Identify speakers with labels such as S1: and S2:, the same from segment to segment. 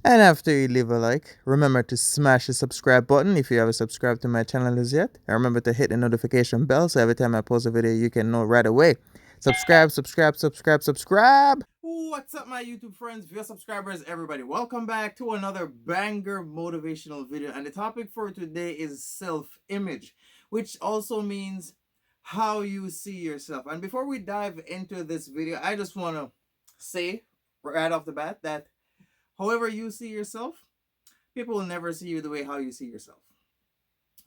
S1: And after you leave a like, remember to smash the subscribe button if you haven't subscribed to my channel as yet. And remember to hit the notification bell so every time I post a video, you can know right away. Subscribe, subscribe, subscribe, subscribe.
S2: What's up, my YouTube friends, viewer subscribers, everybody? Welcome back to another banger motivational video. And the topic for today is self-image, which also means how you see yourself. And before we dive into this video, I just want to say right off the bat that however you see yourself, people will never see you the way how you see yourself.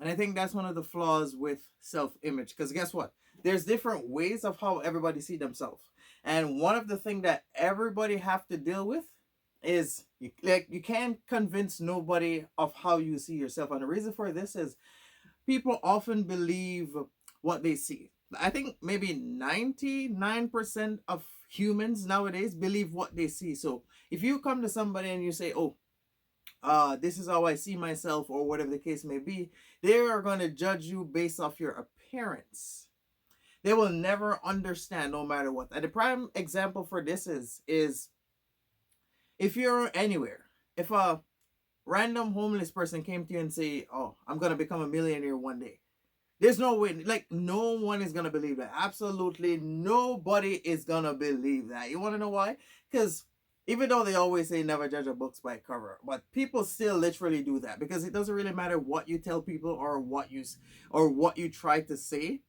S2: And I think that's one of the flaws with self-image. Because guess what? There's different ways of how everybody see themselves. And one of the things that everybody have to deal with is you can't convince nobody of how you see yourself. And the reason for this is people often believe what they see. I think maybe 99% of humans nowadays believe what they see. So if you come to somebody and you say, oh, this is how I see myself, or whatever the case may be, they are going to judge you based off your appearance. They will never understand no matter what. And the prime example for this is if you're anywhere, if a random homeless person came to you and say, oh, I'm going to become a millionaire one day, there's no way, like, no one is going to believe that. Absolutely nobody is going to believe that. You want to know why? Because even though they always say never judge a book by cover, but people still literally do that, because it doesn't really matter what you tell people or what you try to say,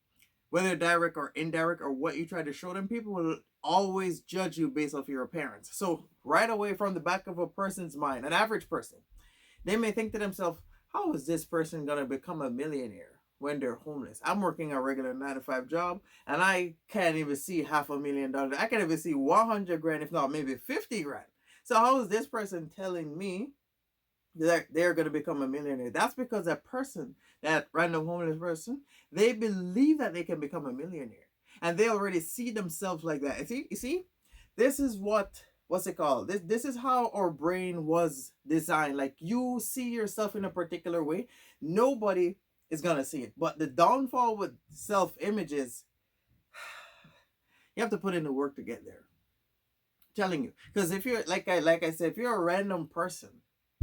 S2: whether direct or indirect, or what you try to show them. People will always judge you based off your appearance. So right away from the back of a person's mind, an average person, they may think to themselves, how is this person going to become a millionaire when they're homeless? I'm working a regular 9 to 5 job and I can't even see $500,000. I can't even see 100 grand, if not maybe 50 grand. So how is this person telling me that they're going to become a millionaire? That's because that person, that random homeless person, they believe that they can become a millionaire. And they already see themselves like that. You see, this is what's it called? This is how our brain was designed. Like, you see yourself in a particular way, nobody is gonna see it. But the downfall with self images, you have to put in the work to get there. I'm telling you, because if you're like I said, if you're a random person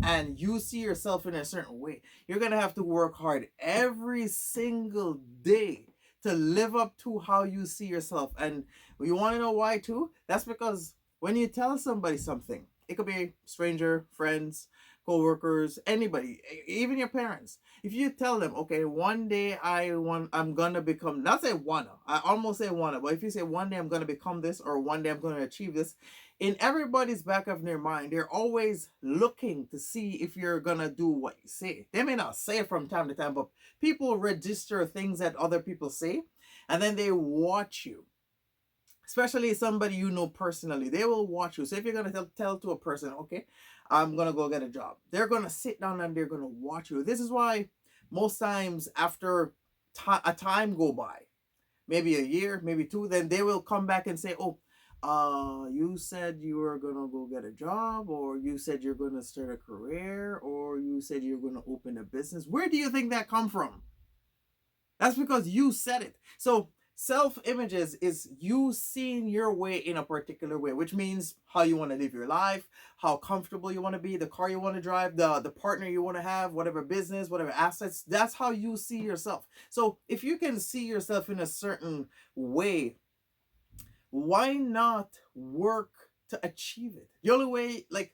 S2: and you see yourself in a certain way, you're gonna have to work hard every single day to live up to how you see yourself. And you want to know why too? That's because when you tell somebody something, it could be stranger, friends, co-workers, anybody, even your parents. If you tell them, okay, one day I'm gonna become, not say wanna, I almost say wanna, but if you say one day I'm gonna become this, or one day I'm gonna achieve this, in everybody's back of their mind, they're always looking to see if you're gonna do what you say. They may not say it from time to time, but people register things that other people say, and then they watch you. Especially somebody you know personally, they will watch you. So if you're gonna tell to a person, okay, I'm gonna go get a job, they're gonna sit down and they're gonna watch you. This is why most times after a time go by, maybe a year, maybe two, then they will come back and say, oh, you said you were gonna go get a job, or you said you're gonna start a career, or you said you're gonna open a business. Where do you think that come from? That's because you said it. So self images is you seeing your way in a particular way, which means how you want to live your life, how comfortable you want to be, the car you want to drive, the partner you want to have, whatever business, whatever assets. That's how you see yourself. So if you can see yourself in a certain way, why not work to achieve it? The only way, like,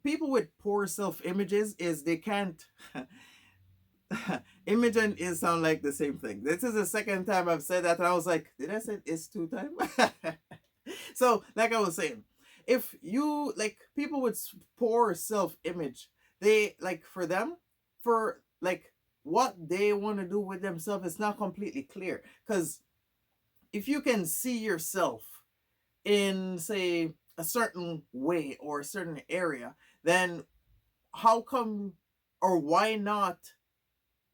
S2: people with poor self images is they can't. Image and is sound like the same thing. This is the second time I've said that, and I was like, did I say it's two times? So, like I was saying, if you, like, people with poor self image, they, like, for them, for like what they want to do with themselves, it's not completely clear. Because if you can see yourself in, say, a certain way or a certain area, then how come, or why not,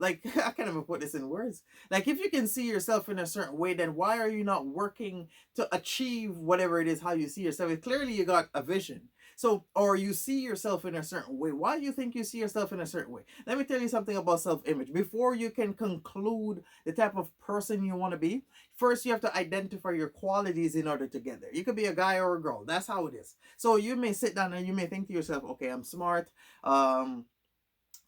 S2: like, I can't even put this in words. Like, if you can see yourself in a certain way, then why are you not working to achieve whatever it is how you see yourself? Clearly you got a vision. So, or you see yourself in a certain way. Why do you think you see yourself in a certain way? Let me tell you something about self-image. Before you can conclude the type of person you want to be, first you have to identify your qualities in order to get there. You could be a guy or a girl. That's how it is. So you may sit down and you may think to yourself, okay, I'm smart. Um,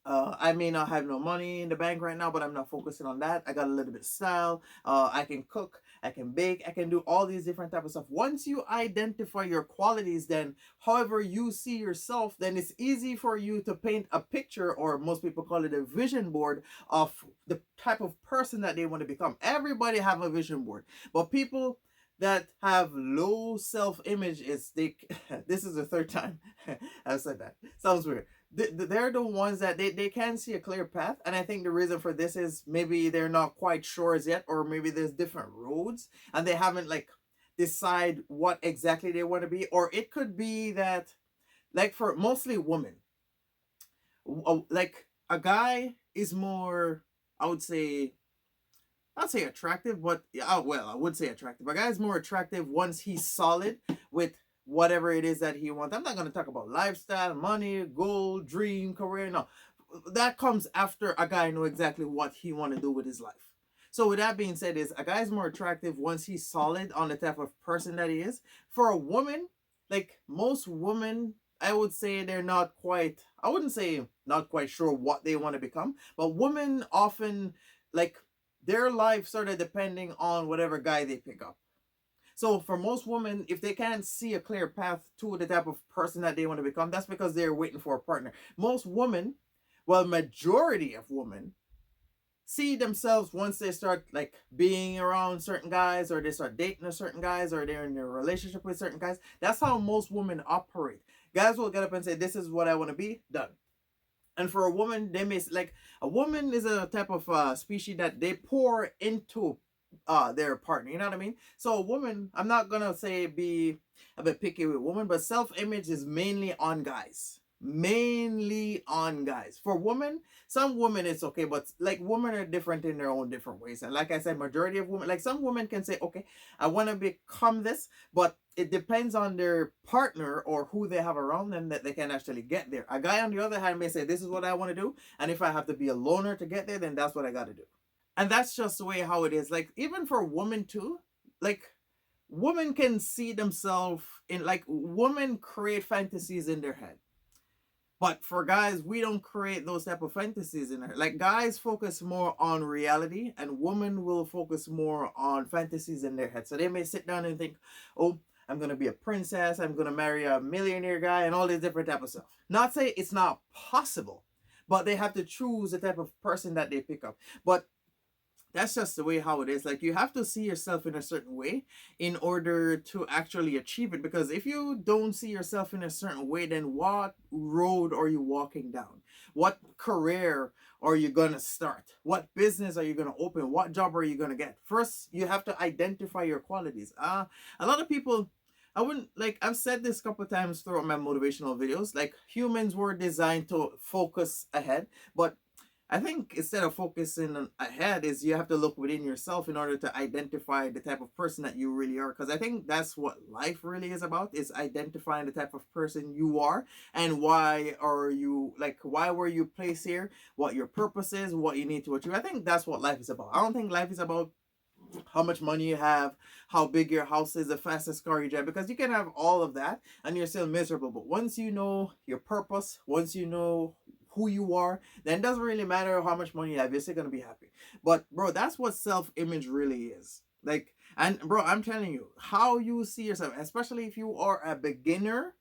S2: I may not have no money in the bank right now, but I'm not focusing on that. I got a little bit of style. I can cook. I can bake. I can do all these different type of stuff. Once you identify your qualities, then however you see yourself, then it's easy for you to paint a picture, or most people call it a vision board of the type of person that they want to become. Everybody have a vision board, but people that have low self-image is they. This is the third time I've said that. Sounds weird. They're the ones that they can see a clear path, and I think the reason for this is maybe they're not quite sure as yet, or maybe there's different roads and they haven't like decide what exactly they want to be. Or it could be that, like, for mostly women, like a guy is more, I would say, I'd say attractive, but oh well, I would say attractive. A guy's more attractive once he's solid with whatever it is that he wants. I'm not gonna talk about lifestyle, money, goal, dream, career. No, that comes after a guy know exactly what he want to do with his life. So with that being said, is a guy's more attractive once he's solid on the type of person that he is. For a woman, like most women, I would say they're not quite. I wouldn't say not quite sure what they want to become, but women often like their life sort of depending on whatever guy they pick up. So for most women, if they can't see a clear path to the type of person that they want to become, that's because they're waiting for a partner. Most women, well, majority of women see themselves once they start like being around certain guys, or they start dating a certain guys, or they're in a relationship with certain guys. That's how most women operate. Guys will get up and say, "This is what I want to be." Done. And for a woman, they may like a woman is a type of species that they pour into their partner. You know what I mean? So a woman, I'm not gonna say be a bit picky with women, but self-image is mainly on guys. Mainly on guys. For women, some women it's okay, but like women are different in their own different ways. And like I said, majority of women, like some women can say, okay, I want to become this, but it depends on their partner or who they have around them that they can actually get there. A guy on the other hand may say, this is what I want to do, and if I have to be a loner to get there, then that's what I got to do. And that's just the way how it is. Like even for women too, like women can see themselves in, like, women create fantasies in their head. But for guys, we don't create those type of fantasies in her. Like guys focus more on reality, and women will focus more on fantasies in their head. So they may sit down and think, "Oh, I'm gonna be a princess. I'm gonna marry a millionaire guy, and all this different type of stuff." Not say it's not possible, but they have to choose the type of person that they pick up. But that's just the way how it is. Like you have to see yourself in a certain way in order to actually achieve it, because if you don't see yourself in a certain way, then what road are you walking down? What career are you gonna start? What business are you gonna open? What job are you gonna get? First you have to identify your qualities. A lot of people, I wouldn't, like, I've said this a couple times throughout my motivational videos, like humans were designed to focus ahead, but I think instead of focusing ahead, is you have to look within yourself in order to identify the type of person that you really are. Because I think that's what life really is about, is identifying the type of person you are, and why are you, like, why were you placed here, what your purpose is, what you need to achieve. I think that's what life is about. I don't think life is about how much money you have, how big your house is, the fastest car you drive, because you can have all of that and you're still miserable. But once you know your purpose, once you know who you are, then it doesn't really matter how much money you have, you're still gonna be happy. But bro, that's what self-image really is. Like, and bro, I'm telling you, how you see yourself, especially if you are a beginner,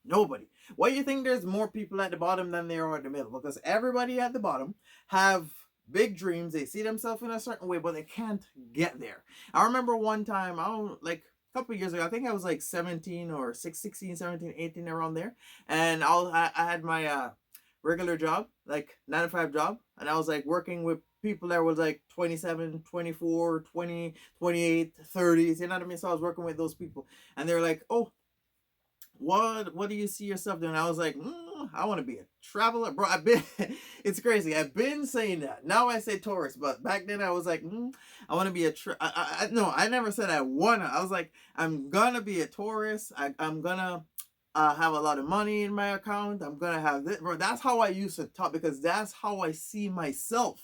S2: nobody. Why do you think there's more people at the bottom than there are at the middle? Because everybody at the bottom have big dreams. They see themselves in a certain way, but they can't get there. I remember one time, I don't, like a couple of years ago, I think I was like 17 or 16, 17, 18, around there. And I had my regular job, like 9 to 5 job. And I was like working with people that was like 27, 24, 20, 28, 30s. You know what I mean? So I was working with those people. And they're like, oh, what do you see yourself doing? I was like, I want to be a traveler, bro. I've been it's crazy, I've been saying that. Now I say tourist, but back then I was like, I want to be a no, I never said I wanna. I was like, I'm gonna be a tourist. I'm gonna have a lot of money in my account. I'm gonna have this, bro. That's how I used to talk because that's how I see myself.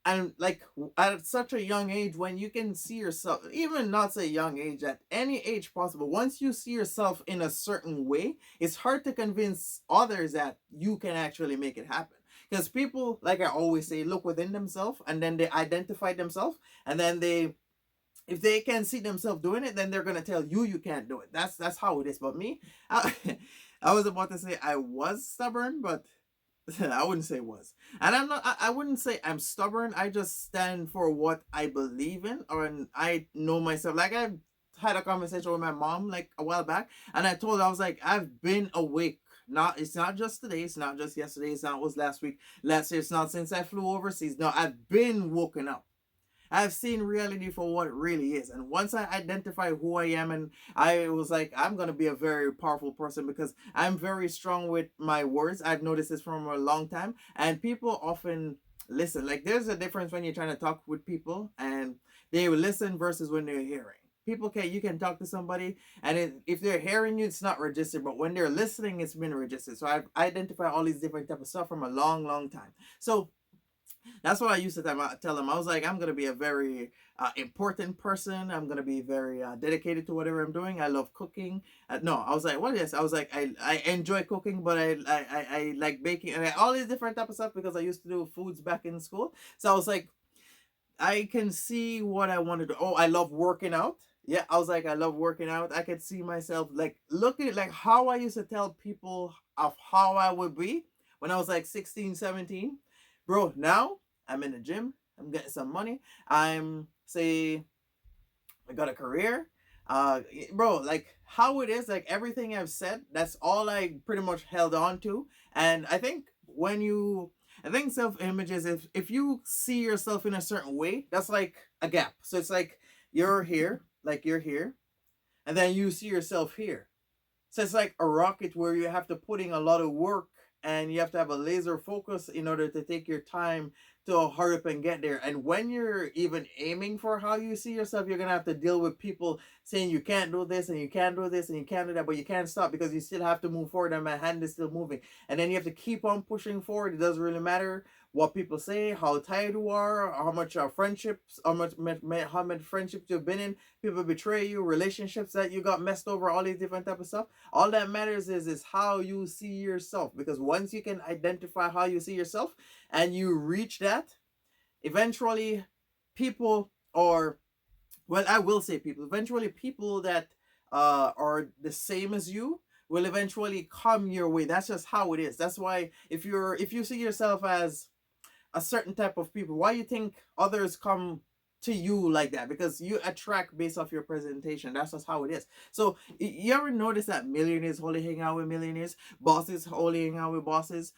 S2: And like at such a young age, when you can see yourself, even not say young age, at any age possible, once you see yourself in a certain way, it's hard to convince others that you can actually make it happen. Because people, like I always say, look within themselves and then they identify themselves, and then they, if they can see themselves doing it, then they're gonna tell you you can't do it. That's how it is. But me, I was about to say I was stubborn, but I wouldn't say was. And I'm not, I wouldn't say I'm stubborn. I just stand for what I believe in, or I know myself. Like I had a conversation with my mom like a while back, and I told her, I was like, I've been awake. Not, it's not just today, it's not just yesterday, it's not was last week, last year, it's not since I flew overseas. No, I've been woken up. I've seen reality for what it really is. And once I identify who I am, and I was like, I'm going to be a very powerful person because I'm very strong with my words. I've noticed this from a long time. And people often listen. Like, there's a difference when you're trying to talk with people and they will listen versus when they're hearing. People can, you can talk to somebody, and if they're hearing you, it's not registered, but when they're listening, it's been registered. So I've identified all these different type of stuff from a long, long time. So that's what I used to tell them. I was like, I'm gonna be a very important person. I'm gonna be very dedicated to whatever I'm doing. I love cooking. No, I was like, what is? I was like, I enjoy cooking, but I like baking and all these different type of stuff because I used to do foods back in school. So I was like, I can see what I wanted to. Oh, I love working out. Yeah, I was like, I love working out. I could see myself like looking at like how I used to tell people of how I would be when I was like 16, 17. Bro, now I'm in the gym. I'm getting some money. I'm say I got a career. Bro, like how it is, like everything I've said, that's all I pretty much held on to. And I think when you, I think self-image is if you see yourself in a certain way, that's like a gap. So it's like you're here, and then you see yourself here. So it's like a rocket where you have to put in a lot of work and you have to have a laser focus in order to take your time to hurry up and get there. And when you're even aiming for how you see yourself, you're gonna have to deal with people saying you can't do this and you can't do this and you can't do that, but you can't stop because you still have to move forward and my hand is still moving. And then you have to keep on pushing forward. It doesn't really matter what people say, how tired you are, how much friendships, how many friendships you've been in, people betray you, relationships that you got messed over, all these different type of stuff. All that matters is how you see yourself, because once you can identify how you see yourself and you reach that, eventually people, or well, I will say people, eventually people that are the same as you will eventually come your way. That's just how it is. That's why if you see yourself as a certain type of people, why you think others come to you like that? Because you attract based off your presentation. That's just how it is. So you ever notice that millionaires only hang out with millionaires, bosses only hang out with bosses,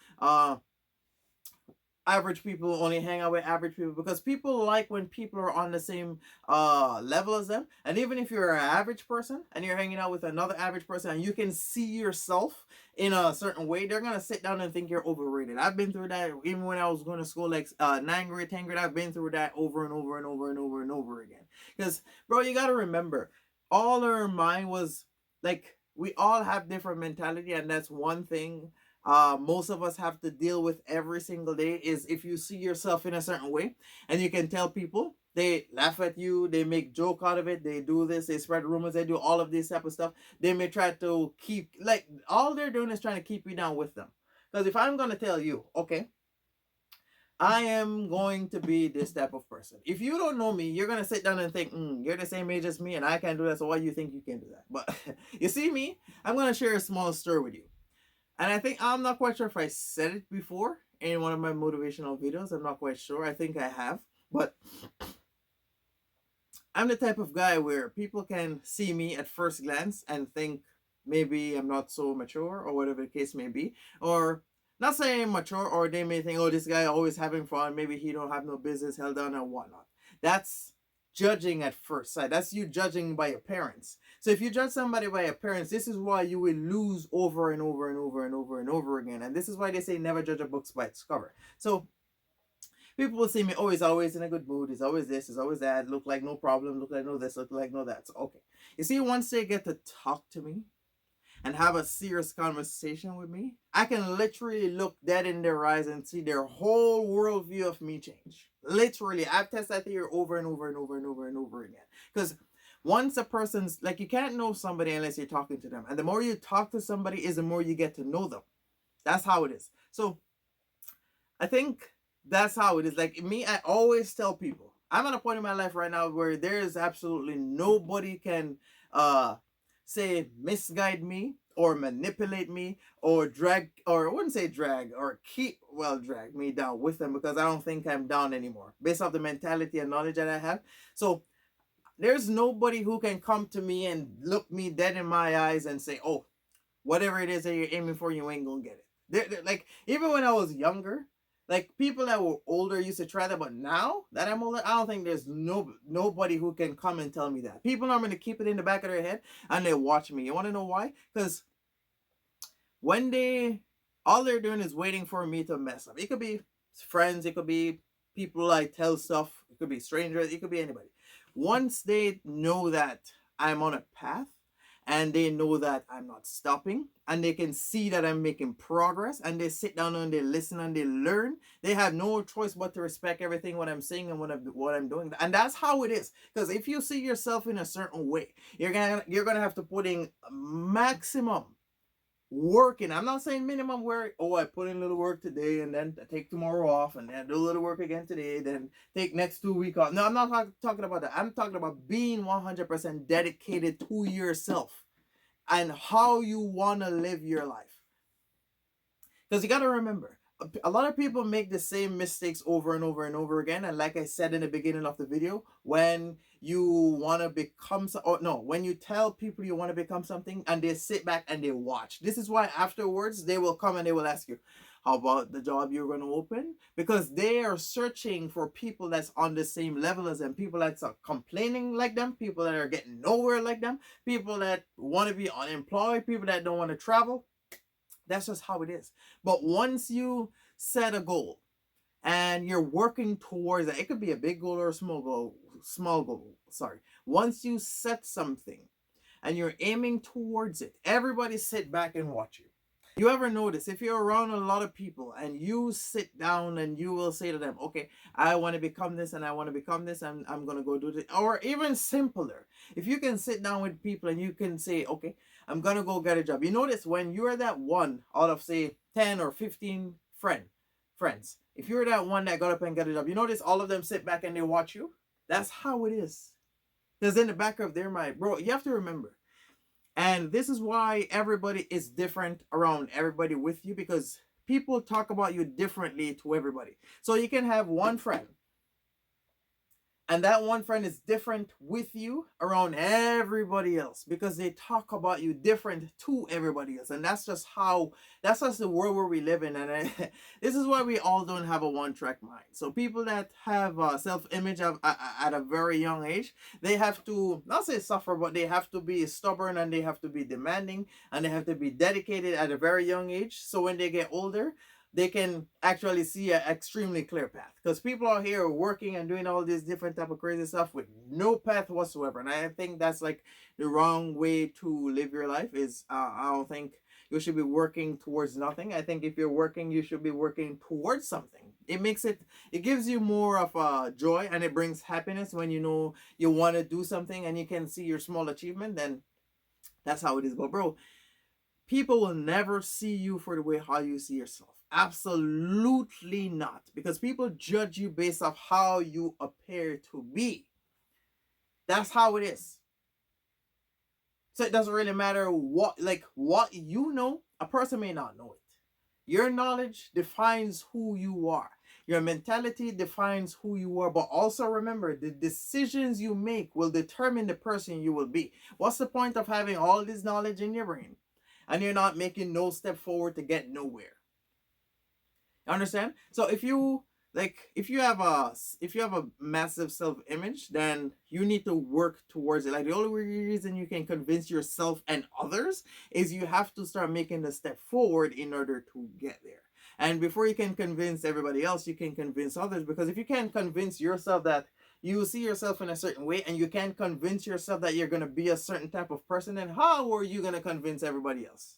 S2: average people only hang out with average people, because people like when people are on the same level as them. And even if you're an average person and you're hanging out with another average person and you can see yourself in a certain way, they're gonna sit down and think you're overrated. I've been through that even when I was going to school, like 9th grade, 10th grade. I've been through that over and over and over and over and over again. Because bro, you gotta remember, all our mind was like, we all have different mentality, and that's one thing most of us have to deal with every single day. Is if you see yourself in a certain way and you can tell people, they laugh at you, they make joke out of it, they do this, they spread rumors, they do all of this type of stuff. They may try to keep, like, all they're doing is trying to keep you down with them. Because if I'm going to tell you, okay, I am going to be this type of person, if you don't know me, you're going to sit down and think, you're the same age as me and I can't do that, so why do you think you can do that? But you see me, I'm going to share a small story with you. And I think, I'm not quite sure if I said it before in one of my motivational videos. I'm not quite sure. I think I have. But I'm the type of guy where people can see me at first glance and think maybe I'm not so mature or whatever the case may be. Or not saying mature, or they may think, oh, this guy always having fun. Maybe he don't have no business held down and whatnot. That's judging at first sight. That's you judging by appearance. So if you judge somebody by appearance, this is why you will lose over and over and over and over and over again. And this is why they say never judge a book by its cover. So people will see me, oh, he's always in a good mood, he's always this, he's always that, look like no problem, look like no this, look like no that. So okay. You see, once they get to talk to me, and have a serious conversation with me, I can literally look dead in their eyes and see their whole worldview of me change. Literally, I've tested that theory over and over and over and over and over again. Because once a person's like, you can't know somebody unless you're talking to them. And the more you talk to somebody is the more you get to know them. That's how it is. So I think that's how it is. Like me, I always tell people I'm at a point in my life right now where there is absolutely nobody can say misguide me or manipulate me or drag, or I wouldn't say drag, or drag me down with them, because I don't think I'm down anymore based off the mentality and knowledge that I have. So there's nobody who can come to me and look me dead in my eyes and say, oh, whatever it is that you're aiming for, you ain't gonna get it. Like even when I was younger, like people that were older used to try that, but now that I'm older, I don't think there's nobody who can come and tell me that. People are gonna keep it in the back of their head and they watch me. You want to know why? Because when all they're doing is waiting for me to mess up. It could be friends, it could be people I tell stuff, it could be strangers, it could be anybody. Once they know that I'm on a path and they know that I'm not stopping and they can see that I'm making progress and they sit down and they listen and they learn, they have no choice but to respect everything what I'm saying and what I'm doing. And that's how it is. Because if you see yourself in a certain way, you're gonna have to put in maximum working. I'm not saying minimum work. Oh, I put in a little work today and then I take tomorrow off and then do a little work again today, then take next 2 weeks off. No, I'm not talking about that. I'm talking about being 100% dedicated to yourself and how you want to live your life. Because you got to remember, a lot of people make the same mistakes over and over and over again. And like I said in the beginning of the video, when you want to become, or no, when you tell people you want to become something and they sit back and they watch. This is why afterwards they will come and they will ask you, how about the job you're going to open? Because they are searching for people that's on the same level as them, people that's complaining like them, people that are getting nowhere like them, people that want to be unemployed, people that don't want to travel. That's just how it is. But once you set a goal and you're working towards it, it could be a big goal or a small goal, sorry. Once you set something and you're aiming towards it, everybody sit back and watch you. You ever notice if you're around a lot of people and you sit down and you will say to them, okay, I want to become this and I want to become this and I'm going to go do this. Or even simpler, if you can sit down with people and you can say, okay, I'm going to go get a job. You notice when you're that one out of say 10 or 15 friends, if you're that one that got up and got a job, you notice all of them sit back and they watch you. That's how it is. Because in the back of their mind, bro, you have to remember, and this is why everybody is different around everybody with you, because people talk about you differently to everybody. So you can have one friend and that one friend is different with you around everybody else because they talk about you different to everybody else. And that's just the world where we live in. And this is why we all don't have a one-track mind. So people that have self-image at a very young age, they have to, not say suffer, but they have to be stubborn and they have to be demanding and they have to be dedicated at a very young age. So when they get older, they can actually see an extremely clear path, because people are here working and doing all this different type of crazy stuff with no path whatsoever. And I think that's like the wrong way to live your life. Is I don't think you should be working towards nothing. I think if you're working, you should be working towards something. It gives you more of a joy and it brings happiness when you know you want to do something and you can see your small achievement. Then that's how it is. But bro, people will never see you for the way how you see yourself. Absolutely not. Because people judge you based off how you appear to be. That's how it is. So it doesn't really matter what you know, a person may not know it. Your knowledge defines who you are. Your mentality defines who you are. But also remember, the decisions you make will determine the person you will be. What's the point of having all this knowledge in your brain and you're not making no step forward to get nowhere? Understand? So if you have a massive self-image, then you need to work towards it. Like the only reason you can convince yourself and others is you have to start making the step forward in order to get there. And before you can convince everybody else, you can convince others, because if you can't convince yourself that you see yourself in a certain way and you can't convince yourself that you're going to be a certain type of person, then how are you going to convince everybody else?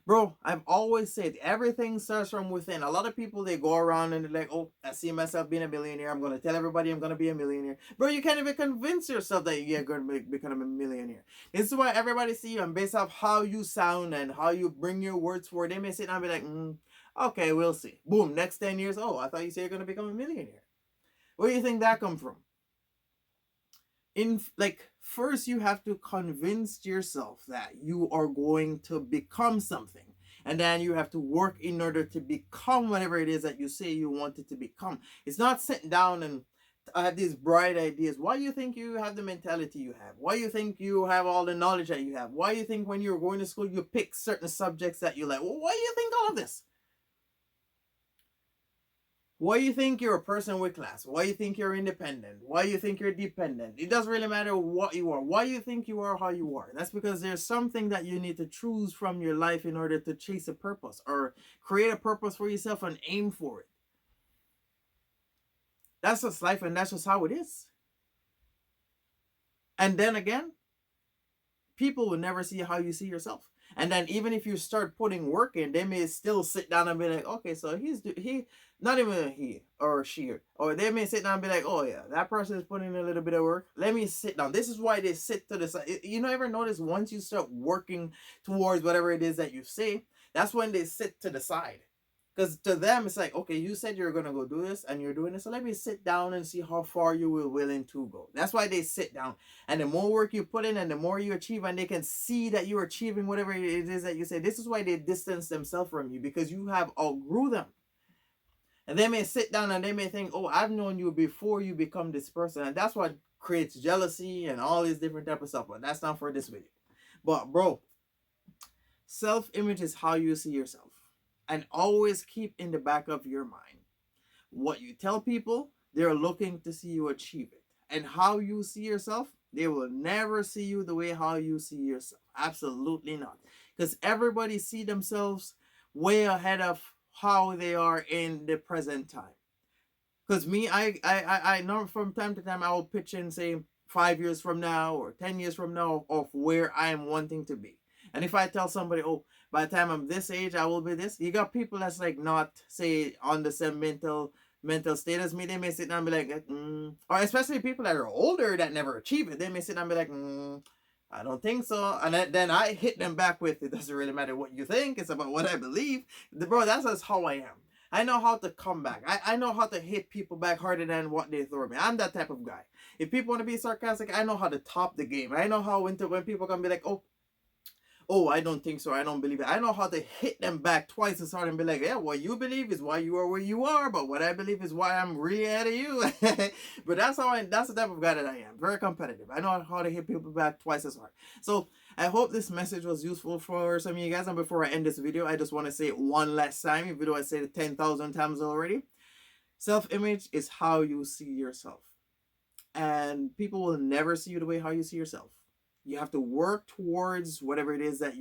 S2: Bro, I've always said everything starts from within. A lot of people, they go around and they're like, oh, I see myself being a millionaire. I'm going to tell everybody I'm going to be a millionaire. Bro, you can't even convince yourself that you're going to become a millionaire. This is why everybody see you, and based off how you sound and how you bring your words forward, they may sit down and be like, okay, we'll see. Boom, next 10 years, oh, I thought you said you're going to become a millionaire. Where do you think that come from? First you have to convince yourself that you are going to become something, and then you have to work in order to become whatever it is that you say you want it to become. It's not sitting down and I have these bright ideas. Why do you think you have the mentality you have? Why do you think you have all the knowledge that you have? Why do you think when you're going to school you pick certain subjects that you like? Well, why do you think all of this? Why you think you're a person with class? Why you think you're independent? Why you think you're dependent? It doesn't really matter what you are. Why you think you are how you are. That's because there's something that you need to choose from your life in order to chase a purpose or create a purpose for yourself and aim for it. That's just life, and that's just how it is. And then again, people will never see how you see yourself. And then even if you start putting work in, they may still sit down and be like, okay, so he not even he or she, or they may sit down and be like, oh yeah, that person is putting in a little bit of work. Let me sit down. This is why they sit to the side. You know, ever notice once you start working towards whatever it is that you say, that's when they sit to the side. Because to them, it's like, okay, you said you're going to go do this and you're doing this. So let me sit down and see how far you were willing to go. That's why they sit down. And the more work you put in and the more you achieve, and they can see that you're achieving whatever it is that you say. This is why they distance themselves from you, because you have outgrew them. And they may sit down and they may think, oh, I've known you before you become this person. And that's what creates jealousy and all these different type of stuff. But that's not for this video. But bro, self-image is how you see yourself. And always keep in the back of your mind, what you tell people, they're looking to see you achieve it. And how you see yourself, they will never see you the way how you see yourself. Absolutely not. Because everybody see themselves way ahead of how they are in the present time. Because me, I know from time to time I will pitch in, say, 5 years from now or 10 years from now of where I am wanting to be. And if I tell somebody, oh, by the time I'm this age, I will be this. You got people that's like not, say, on the same mental state as me. They may sit down and be like, or especially people that are older that never achieve it. They may sit down and be like, I don't think so. And then I hit them back with, it doesn't really matter what you think. It's about what I believe. Bro, that's just how I am. I know how to come back. I know how to hit people back harder than what they throw me. I'm that type of guy. If people want to be sarcastic, I know how to top the game. I know how when people can be like, oh, I don't think so, I don't believe it. I know how to hit them back twice as hard and be like, yeah, what you believe is why you are where you are, but what I believe is why I'm really ahead of you. But that's the type of guy that I am. Very competitive. I know how to hit people back twice as hard. So I hope this message was useful for some of you guys. And before I end this video, I just want to say it one last time, even though I said it 10,000 times already. Self-image is how you see yourself. And people will never see you the way how you see yourself. You have to work towards whatever it is that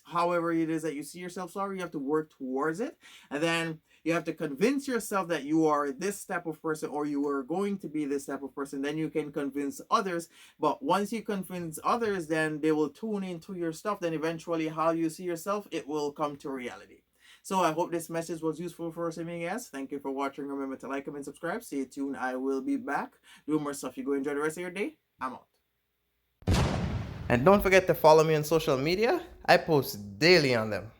S2: however it is that you see yourself. Sorry, you have to work towards it. And then you have to convince yourself that you are this type of person, or you are going to be this type of person. Then you can convince others. But once you convince others, then they will tune into your stuff. Then eventually how you see yourself, it will come to reality. So I hope this message was useful for some of you guys. Thank you for watching. Remember to like, comment, subscribe. Stay tuned. I will be back doing more stuff. You go enjoy the rest of your day. I'm out. And don't forget to follow me on social media. I post daily on them.